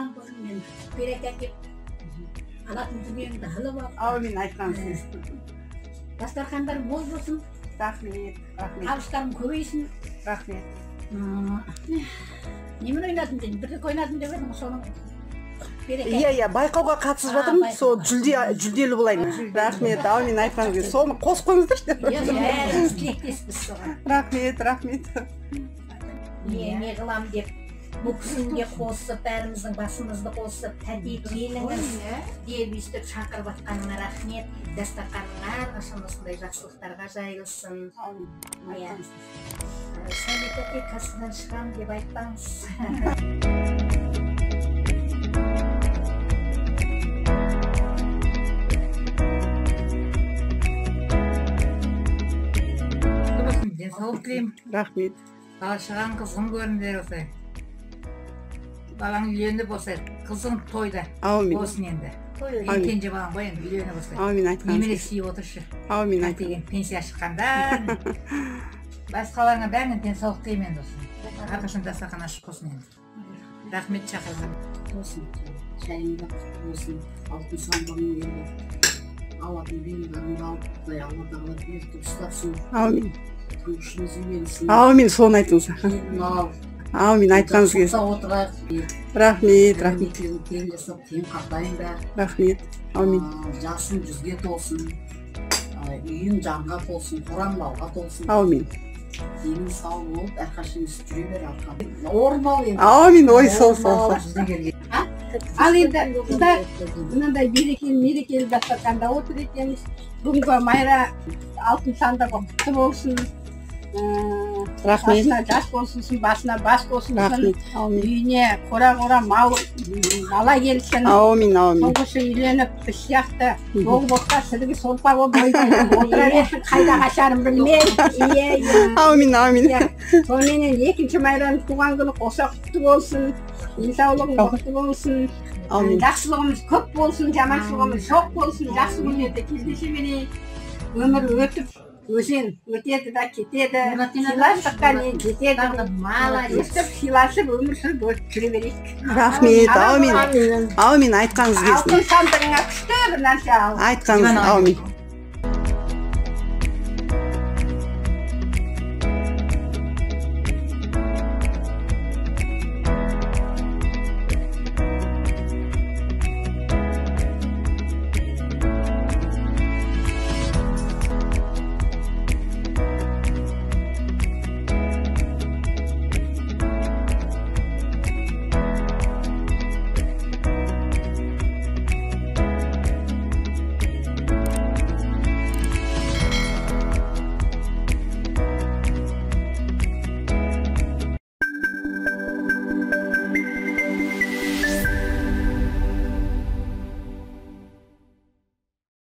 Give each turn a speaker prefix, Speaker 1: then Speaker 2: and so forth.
Speaker 1: қамқорым мен береке әкеп алатын дүниеңді алып ал.
Speaker 2: Әумин, айтқансыз.
Speaker 1: Дастархандар мол болсын.
Speaker 2: Рахмет, рахмет.
Speaker 1: Табыстарың көбейсін.
Speaker 2: Рахмет.
Speaker 1: Немен ойнадың деймін, бірлік ойнадың деп едім, соның береке.
Speaker 2: Иә, байқауға қатысып жатырмын, сол жүлделі болайын. Рахмет, әумин, айтқансыз. Соны қосып қойыңыздаршы.
Speaker 1: Бәріміз тілектеспіз соған.
Speaker 2: Рахмет, рахмет.
Speaker 1: Не қылам деп бұл кісінге қосып, бәріміздің басымызды қосып, тәте келіңіз деп өйстіп шақырып атқаныңа рахмет. Дастарханың әрқашан осындай жақсылықтарға жайылсын. Сәлет әке кассадан шығам деп айтпаңыз.
Speaker 3: Денсаулық тілеймін.
Speaker 2: Рахмет.
Speaker 3: Шаған қызым көріңдер осылай. Балаң үйленіп осылай, қызың тойда.
Speaker 2: Әумин.
Speaker 3: Болсын енді. Екенже балаң ғой енді үйленіп осылай.
Speaker 2: Әумин, айтқансыз.
Speaker 3: Немере сүйіп отыршы.
Speaker 2: Әумин,
Speaker 3: Деген пенсия шыққандар. Басқаларыңа бәріне денсаулық тілеймін енді осылай. Әрқашан дастархан ашық болсын енді. Рахмет шақырған.
Speaker 4: Болсын, шайыңда болсын, алтын сандығың енді. Алатын белгілеріңді алып, Алла тағала беріп ұстасын.
Speaker 2: Әумин.
Speaker 4: Тұрмышымыз үйленсін.
Speaker 2: Әумин, соны айтыңыз. Әумин, айтқаныңыз келсін.
Speaker 4: Соқта отырайық.
Speaker 2: Рахмет, рахмет.
Speaker 4: Тең жасап, тең қартайыңдар.
Speaker 2: Рахмет, әумин.
Speaker 4: Жасың 100-ге толсын. Үйің жанға толсын, Құран малға толсын.
Speaker 2: Әумин.
Speaker 4: Денің сау болып, әрқашан жүре бер арқам. Орын ал енді.
Speaker 2: Әумин, ой, сол.
Speaker 5: Ал енді қыздар мынандай мерекелі дастарханда отыр екенбіз. Бүгінгі майра алтын сандығы құтты болсын.
Speaker 2: Рахмет.
Speaker 5: Басына жас болсын, басына бас болсын.
Speaker 2: Рахмет.
Speaker 5: Үйіне қора мал бала келсін.
Speaker 2: Әумин, әумин.
Speaker 5: Соңғысы үйленіп біз сияқты ол боққа сілігі солпа болып отыра берсін, қайда қашарын білмей.
Speaker 2: Әумин, әумин.
Speaker 5: Сонымен екінші майраның туған күні қоса құтты болсын. Денсаулығың құтты болсын. Жақсылығымыз көп болсын, жаманшылығымыз жоқ болсын. Жақсы күндерде кездесемелей. Өмір өтіп, өзен өтеді да кетеді. Сыйластыққа не жетеді. Өстіп, сыйласып, өмір сүріп жүре берейік.
Speaker 2: Рахмет, әумин. Әумин, айтқаныңыз келсін.
Speaker 5: Алтын сандығыңа күшті бір нәрсе ал.
Speaker 2: Айтқаныңыз, әумин.